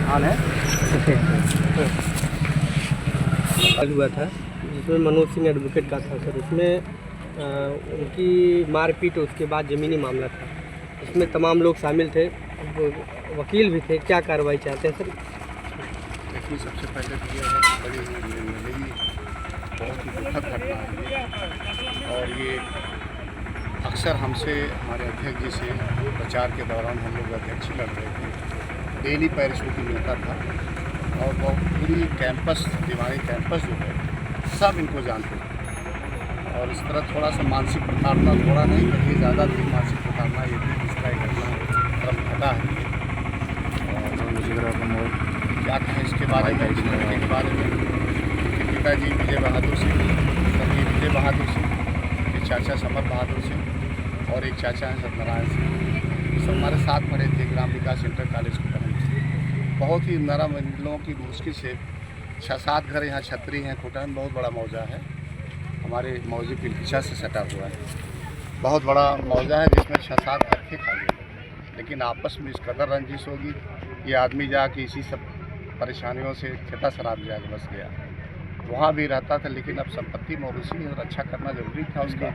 हाल है। हुआ था जिसमें मनोज सिंह एडवोकेट का था सर, उसमें उनकी मारपीट, उसके बाद ज़मीनी मामला था, इसमें तमाम लोग शामिल थे, वकील भी थे। क्या कार्रवाई चाहते हैं सर? देखिए, सबसे पहले तो यह है कि बड़ी मिली बहुत ही दुखद घटना है और ये अक्सर हमसे हमारे अध्यक्ष जी से प्रचार के दौरान हम लोग अध्यक्ष लड़ रहे थे, डेली पैर शूटिंग मिलता था और बहुत पूरी कैंपस, दीवानी कैंपस जो है सब इनको जानते थे और इस तरह थोड़ा सा मानसिक प्रताड़ना, थोड़ा नहीं बल्कि ज़्यादा थी मानसिक प्रताड़ना ये थी, जिस तरह घटना तरफ घटा है। और क्या कहें इसके बारे में, इस लड़के के बारे में, उनके पिताजी विजय बहादुर सिंह, स्वर्गीय विजय बहादुर सिंह, के चाचा समर बहादुर सिंह और एक चाचा हैं सत्यनारायण सिंह, सब हमारे साथ पढ़े थे ग्राम विकास इंटर कॉलेज को पढ़े। बहुत ही नरम इन लोगों की मुश्किल से 6-7 घर यहाँ छतरी हैं। कोटान बहुत बड़ा मौजा है, हमारे मौजे पिलखिचा से सटा हुआ है, बहुत बड़ा मौजा है जिसमें 6-7 घर थे खाली, लेकिन आपस में इस कदर रंजिश होगी, ये आदमी जाके इसी सब परेशानियों से खेता शराब जाके बस गया। वहाँ भी रहता था लेकिन अब संपत्ति मौरूसी और अच्छा करना जरूरी था उसका,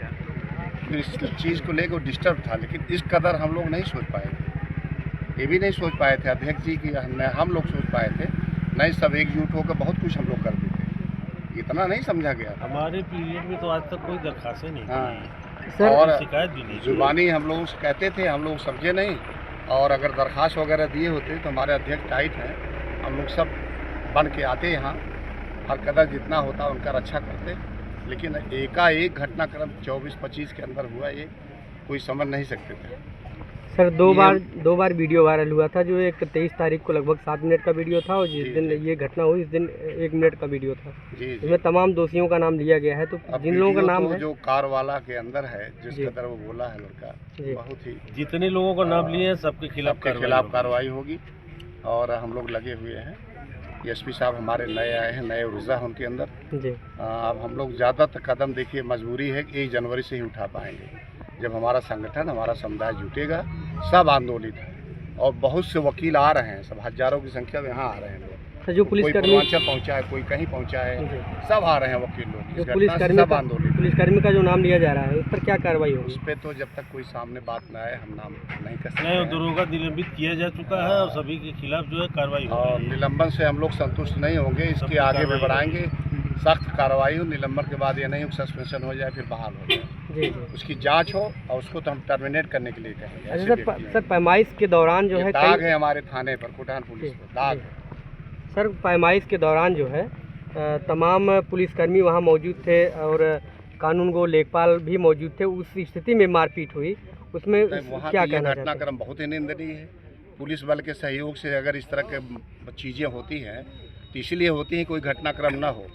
फिर इस चीज़ को लेकर डिस्टर्ब था, लेकिन इस कदर हम लोग नहीं सोच पाए थे, ये भी नहीं सोच पाए थे अध्यक्ष जी की, हम लोग सोच पाए थे नहीं, सब एकजुट होकर बहुत कुछ हम लोग कर देते, इतना नहीं समझा गया। हमारे पीरियड में तो आज तक कोई दरखास्तें नहीं हाँ, और शिकायत भी नहीं, जुबानी हम लोग कहते थे, हम लोग समझे नहीं, और अगर दरख्वास्त वगैरह दिए होते तो हमारे अध्यक्ष टाइट हैं, हम लोग सब बन के आते यहाँ, हर कदर जितना होता उनका रक्षा करते, लेकिन एकाएक घटनाक्रम 24-25 के अंदर हुआ, ये कोई समझ नहीं सकते थे सर। दो बार वीडियो वायरल हुआ था, जो एक 23 तारीख को लगभग 7 मिनट का वीडियो था और जिस दिन ये घटना हुई इस दिन 1 मिनट का वीडियो था। इसमें तमाम दोषियों का नाम लिया गया है, तो जिन लोगों का नाम तो है, जो कार वाला के अंदर है, जिस कदर वो बोला है लड़का, बहुत ही जितने लोगों का नाम लिए हैं सबके खिलाफ कार्रवाई होगी और हम लोग लगे हुए हैं। एसपी साहब हमारे नए आए हैं, नए ऊर्जा है उनके अंदर। अब हम लोग ज़्यादा कदम देखिए मजबूरी है कि 1 जनवरी से ही उठा पाएंगे, जब हमारा संगठन, हमारा समुदाय जुटेगा, सब आंदोलित है और बहुत से वकील आ रहे हैं, सब हजारों की संख्या में यहाँ आ रहे हैं लोग, जो पुलिसकर्मी पूर्वांचल पहुँचा है, कोई कहीं पहुँचा है, सब आ रहे हैं वकील लोग, जो पुलिसकर्मी का जो नाम लिया जा रहा है उस पर क्या कार्रवाई होगी? उस पर तो जब तक कोई सामने बात न आए हम नाम नहीं कर सकते। नहीं, दरोगा निलंबित किया जा चुका है और सभी के खिलाफ जो है कार्रवाई होगी। और निलंबन से हम लोग संतुष्ट नहीं होंगे, इसके आगे भी बढ़ाएंगे, सख्त कार्रवाई हो। निलंबन के बाद ये नहीं सस्पेंशन हो जाए फिर बहाल हो जाए, उसकी जांच हो और उसको तो हम टर्मिनेट करने के लिए कहेंगे। सर पैमाइश के दौरान जो है दाग है हमारे थाने पर, कोटान पुलिस पर दाग है सर। पैमाइश के दौरान जो है तमाम पुलिसकर्मी वहाँ मौजूद थे और कानूनगो लेखपाल भी मौजूद थे, उस स्थिति में मारपीट हुई, उसमें वहाँ क्या कहना कहना? घटनाक्रम बहुत ही निंदनीय है। पुलिस बल के सहयोग से अगर इस तरह के चीज़ें होती हैं तो इसलिए होती हैं कोई घटनाक्रम ना हो।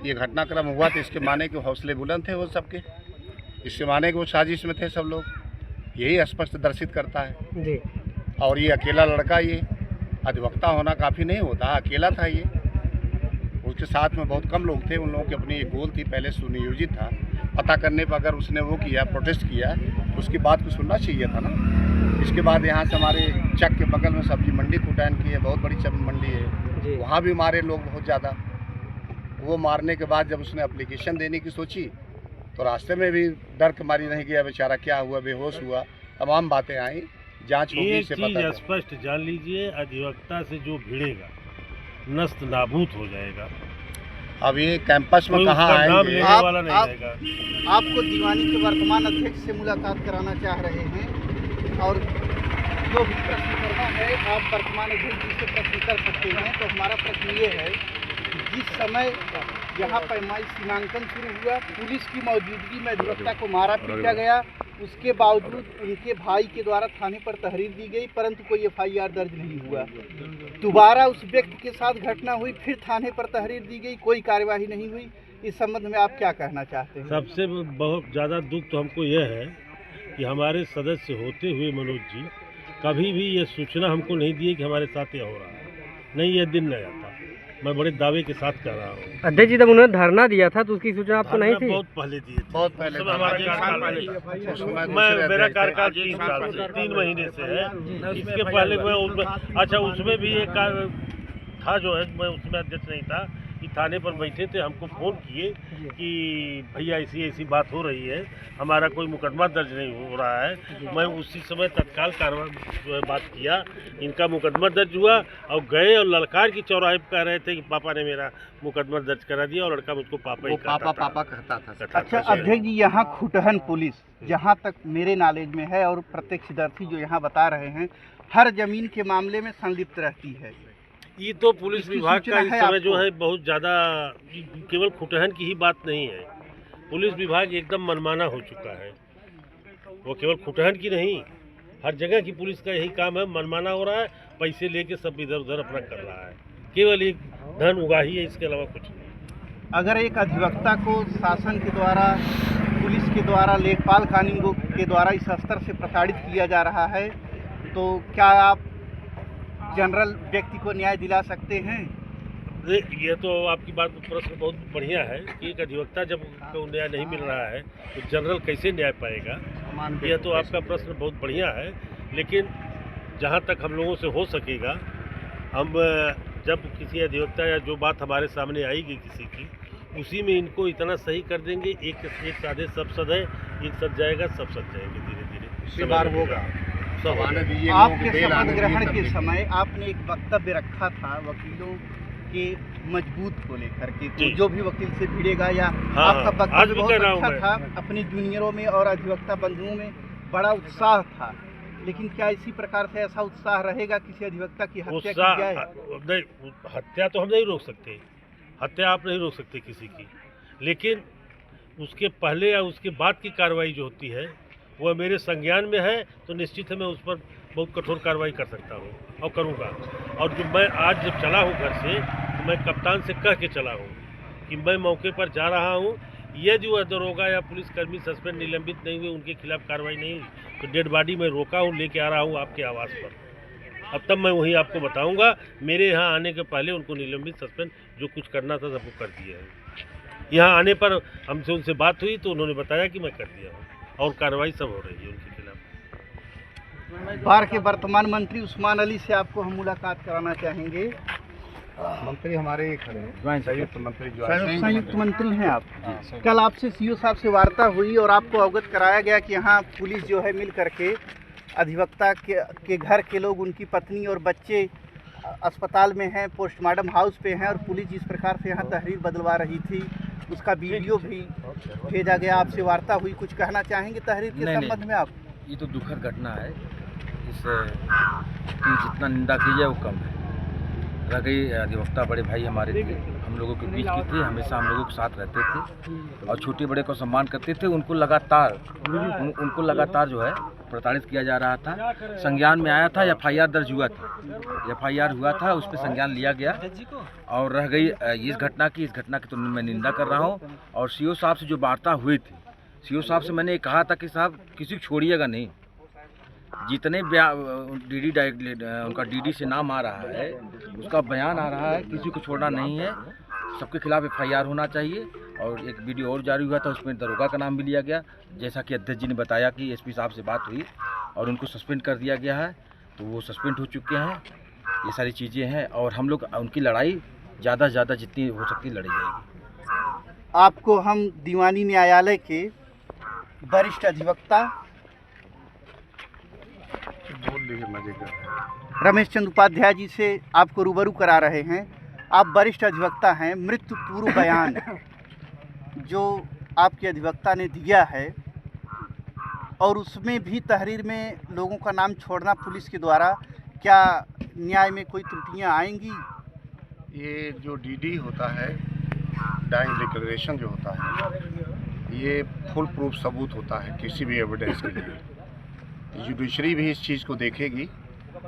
ये घटनाक्रम हुआ तो इसके माने के हौसले बुलंद थे वो सबके, इसके माने के वो साजिश में थे सब लोग, यही स्पष्ट दर्शित करता है जी। और ये अकेला लड़का, ये अधिवक्ता होना काफ़ी नहीं होता, अकेला था ये, उसके साथ में बहुत कम लोग थे, उन लोगों की अपनी एक गोल थी, पहले सुनियोजित था, पता करने पर अगर उसने वो किया, प्रोटेस्ट किया तो उसकी बात को सुनना चाहिए था ना। इसके बाद यहाँ से हमारे चक के बगल में सब्जी मंडी कोटान की है, बहुत बड़ी सब्जी मंडी है, वहाँ भी मारे लोग बहुत ज़्यादा। वो मारने के बाद जब उसने एप्लीकेशन देने की सोची तो रास्ते में भी डर के मारी नहीं गया बेचारा, क्या हुआ, बेहोश हुआ, तमाम बातें आई, जांच होगी से पता स्पष्ट जान लीजिए, अधिवक्ता से जो भिड़ेगा नस्त नाबूद हो जाएगा। अब ये कैंपस में कहाँ आएंगे? आपको दीवानी के वर्तमान अध्यक्ष से मुलाकात कराना चाह रहे हैं और जो भी प्रश्न करना है आप वर्तमान अध्यक्ष जी से प्रश्न कर सकते हैं। तो हमारा प्रश्न ये है, जिस समय यहाँ पैमाइश सीमांकन शुरू हुआ, पुलिस की मौजूदगी में अधिवक्ता को मारा पीटा गया, उसके बावजूद उनके भाई के द्वारा थाने पर तहरीर दी गई, परंतु कोई FIR दर्ज नहीं हुआ। दोबारा उस व्यक्ति के साथ घटना हुई, फिर थाने पर तहरीर दी गई, कोई कार्यवाही नहीं हुई। इस संबंध में आप क्या कहना चाहते हैं? सबसे बहुत ज़्यादा दुख तो हमको यह है कि हमारे सदस्य होते हुए मनोज जी कभी भी ये सूचना हमको नहीं दी कि हमारे साथ यह हो रहा है, नहीं ये दिन नहीं आता। मैं बड़े दावे के साथ कह रहा हूँ। अध्यक्ष जी, जब उन्होंने धरना दिया था तो उसकी सूचना आपको नहीं थी? बहुत पहले दिए थे, बहुत पहले। मेरा कार्यकाल 3 साल से 3 महीने से है, इसके पहले मैं अच्छा उसमें भी एक था जो है, मैं उसमें अध्यक्ष नहीं था, कि थाने पर बैठे थे, हमको फ़ोन किए कि भैया ऐसी ऐसी बात हो रही है, हमारा कोई मुकदमा दर्ज नहीं हो रहा है। मैं उसी समय तत्काल कार्रवाई जो है बात किया, इनका मुकदमा दर्ज हुआ और गए और ललकार की चौराहे पर कह रहे थे कि पापा ने मेरा मुकदमा दर्ज करा दिया, और लड़का मुझको पापा ही कहता था। पापा कहता था। अच्छा अध्यक्ष जी, यहाँ खुटहन पुलिस, जहाँ तक मेरे नॉलेज में है और प्रत्यक्षदर्शी जो यहाँ बता रहे हैं, हर जमीन के मामले में संलिप्त रहती है। ये तो पुलिस विभाग का इस समय जो है बहुत ज़्यादा, केवल खुटहन की ही बात नहीं है, पुलिस विभाग एकदम मनमाना हो चुका है। वो केवल खुटहन की नहीं, हर जगह की पुलिस का यही काम है, मनमाना हो रहा है, पैसे लेके सब इधर उधर अपना कर रहा है, केवल एक धन उगाही है, इसके अलावा कुछ नहीं। अगर एक अधिवक्ता को शासन के द्वारा, पुलिस के द्वारा, लेखपाल कानून के द्वारा इस स्तर से प्रताड़ित किया जा रहा है, तो क्या आप जनरल व्यक्ति को न्याय दिला सकते हैं? ये तो आपकी बात, प्रश्न बहुत बढ़िया है कि एक अधिवक्ता जब को न्याय नहीं मिल रहा है तो जनरल कैसे न्याय पाएगा। यह तो आपका प्रश्न बहुत बढ़िया है, लेकिन जहाँ तक हम लोगों से हो सकेगा, हम जब किसी अधिवक्ता या जो बात हमारे सामने आएगी किसी की, उसी में इनको इतना सही कर देंगे, एक साधे सब सधे, एक सज जाएगा, सब सज जाएंगे, धीरे धीरे इसके बाद होगा। आपके शपथ ग्रहण के समय आपने एक वक्तव्य रखा था वकीलों के मजबूत को लेकर के, तो जो भी वकील से भिड़ेगा, या आपका वक्तव्य बहुत अच्छा था, अपने जूनियरों में और अधिवक्ता बंधुओं में बड़ा उत्साह था, लेकिन क्या इसी प्रकार से ऐसा उत्साह रहेगा किसी अधिवक्ता की हत्या की जाए? नहीं, हत्या तो हम नहीं रोक सकते, हत्या आप नहीं रोक सकते किसी की, लेकिन उसके पहले या उसके बाद की कार्रवाई जो होती है वह मेरे संज्ञान में है, तो निश्चित है मैं उस पर बहुत कठोर कार्रवाई कर सकता हूँ और करूँगा। और जो मैं आज जब चला हूँ घर से, तो मैं कप्तान से कह के चला हूँ कि मैं मौके पर जा रहा हूँ, यदि वह दरोगा या पुलिसकर्मी सस्पेंड निलंबित नहीं हुए, उनके खिलाफ कार्रवाई नहीं हुई, तो डेड बॉडी मैं रोका हूँ, लेके आ रहा हूँ आपके आवास पर। अब तब मैं वही आपको बताऊँगा, मेरे यहाँ आने के पहले उनको निलंबित, सस्पेंड जो कुछ करना था सबको कर दिया है। यहाँ आने पर हमसे उनसे बात हुई तो उन्होंने बताया कि मैं कर दिया हूँ और कार्रवाई सब हो रही है उनके खिलाफ। बाढ़ के वर्तमान मंत्री उस्मान अली से आपको हम मुलाकात कराना चाहेंगे। मंत्री हमारे ही खड़े हैं, संयुक्त मंत्री जो संयुक्त मंत्री हैं आप। कल आपसे सीओ साहब से वार्ता हुई और आपको अवगत कराया गया कि यहाँ पुलिस जो है मिल करके अधिवक्ता के घर के लोग, उनकी पत्नी और बच्चे अस्पताल में हैं, पोस्टमार्टम हाउस पे हैं, और पुलिस जिस प्रकार से यहाँ तहरीर बदलवा रही थी उसका वीडियो भी भेजा गया। आपसे वार्ता हुई, कुछ कहना चाहेंगे तहरीर के संबंध में आप? ये तो दुखद घटना है, इससे जितना निंदा की जाए वो कम है। रह गई अधिवक्ता बड़े भाई हमारे थे, हम लोगों के बीच की थे, हमेशा हम लोगों के साथ रहते थे और छोटे बड़े को सम्मान करते थे। उनको लगातार जो है प्रताड़ित किया जा रहा था। संज्ञान में आया था, FIR दर्ज हुआ था, FIR हुआ था, उस पर संज्ञान लिया गया और रह गई इस घटना की तो मैं निंदा कर रहा हूँ। और CO साहब से जो वार्ता हुई थी, CO साहब से मैंने कहा था कि साहब किसी को छोड़िएगा नहीं, जितने उनका DD से नाम आ रहा है, उसका बयान आ रहा है, किसी को छोड़ना नहीं है, सबके खिलाफ FIR होना चाहिए। और एक वीडियो और जारी हुआ था, उसमें दरोगा का नाम भी लिया गया, जैसा कि अध्यक्ष जी ने बताया कि SP साहब से बात हुई और उनको सस्पेंड कर दिया गया है, तो वो सस्पेंड हो चुके हैं। ये सारी चीज़ें हैं और हम लोग उनकी लड़ाई ज़्यादा से ज़्यादा जितनी हो सकती लड़ी जाएगी। आपको हम दीवानी न्यायालय के वरिष्ठ अधिवक्ता रमेश चंद्र उपाध्याय जी से आपको रूबरू करा रहे हैं। आप वरिष्ठ अधिवक्ता हैं, मृत्यु पूर्व बयान जो आपके अधिवक्ता ने दिया है और उसमें भी तहरीर में लोगों का नाम छोड़ना पुलिस के द्वारा, क्या न्याय में कोई त्रुटियां आएंगी? ये जो DD होता है, डाइंग डिक्लेरेशन जो होता है, ये फुल प्रूफ सबूत होता है किसी भी एविडेंस के लिए। जुडिशरी भी इस चीज़ को देखेगी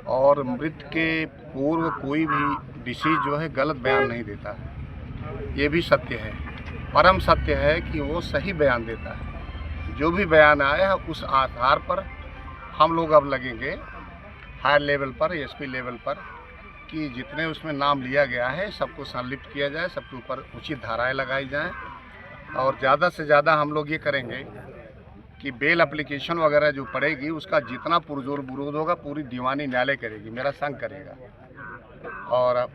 और मृत्यु के पूर्व कोई भी डिसीज जो है गलत बयान नहीं देता है। ये भी सत्य है, परम सत्य है कि वो सही बयान देता है। जो भी बयान आया है उस आधार पर हम लोग अब लगेंगे हायर लेवल पर, SP लेवल पर, कि जितने उसमें नाम लिया गया है सबको संलिप्त किया जाए, सबके ऊपर उचित धाराएं लगाई जाएं और ज़्यादा से ज़्यादा हम लोग ये करेंगे कि बेल एप्लीकेशन वगैरह जो पड़ेगी उसका जितना पुरजोर विरोध होगा पूरी दीवानी न्यायालय करेगी, मेरा संघ करेगा। और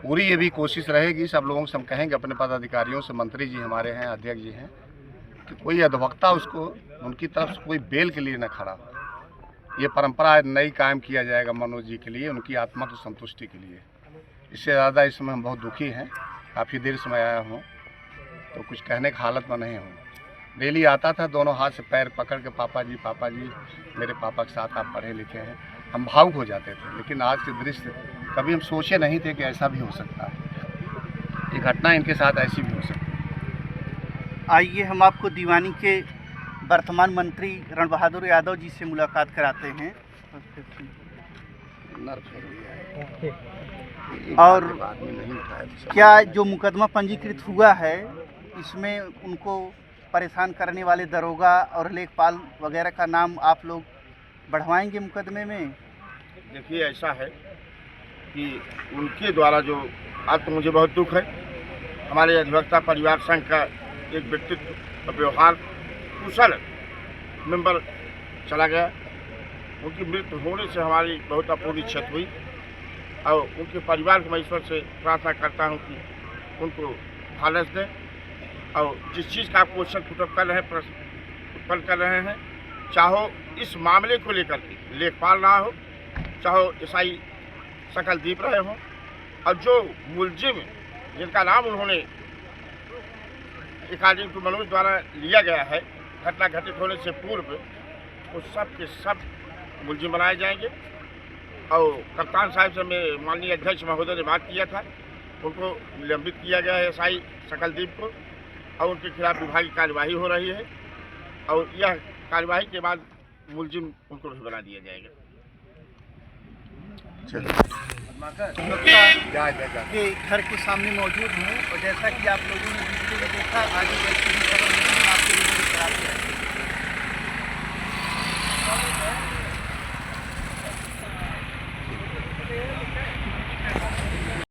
पूरी ये भी कोशिश रहेगी, सब लोगों से हम कहेंगे, अपने पदाधिकारियों से, मंत्री जी हमारे हैं, अध्यक्ष जी हैं, कि कोई अधिवक्ता उसको उनकी तरफ से कोई बेल के लिए न खड़ा हो। ये परंपरा नई कायम किया जाएगा मनोज जी के लिए, उनकी आत्मा की संतुष्टि के लिए। इससे ज़्यादा इस समय हम बहुत दुखी हैं। काफ़ी देर से मैं आया हूँ तो कुछ कहने की हालत में नहीं हूँ। डेली आता था, दोनों हाथ से पैर पकड़ के, पापा जी मेरे पापा के साथ आप पढ़े लिखे हैं, हम भावुक हो जाते थे। लेकिन आज के दृश्य कभी हम सोचे नहीं थे कि ऐसा भी हो सकता है, ये घटना इनके साथ ऐसी भी हो सकती है। आइए हम आपको दीवानी के वर्तमान मंत्री रण बहादुर यादव जी से मुलाकात कराते हैं। और क्या जो मुकदमा पंजीकृत हुआ है इसमें उनको परेशान करने वाले दरोगा और लेखपाल वगैरह का नाम आप लोग बढ़वाएंगे मुकदमे में? देखिए, ऐसा है कि उनके द्वारा जो, आज तो मुझे बहुत दुख है, हमारे अधिवक्ता परिवार संघ का एक व्यक्तित्व और व्यवहार कुशल मेंबर चला गया। उनकी मृत्यु होने से हमारी बहुत अपूर्वी क्षति हुई और उनके परिवार को मैं ईश्वर से प्रार्थना करता हूं कि उनको ढालस दें और जिस चीज़ का आप क्वेश्चन पुटअप कर रहे हैं, प्रश्न उत्पन्न कर रहे हैं, चाहो इस मामले को लेकर के लेखपाल ना हो, चाहो एसआई सकलदीप रहे हों, और जो मुलजिम जिनका नाम उन्होंने एकाधिक को मनोज द्वारा लिया गया है घटना घटित होने से पूर्व, वो सब के सब मुलजिम बनाए जाएंगे। और कप्तान साहब से मैं माननीय अध्यक्ष महोदय ने बात किया था, उनको निलंबित किया गया है एसआई सकलदीप को, और उनके खिलाफ विभागीय कार्यवाही हो रही है और यह कार्यवाही के बाद मुलजिम उनको भी बना दिया जाएगा। के घर के सामने मौजूद हूँ और जैसा कि आप लोगों ने वीडियो में देखा, आगे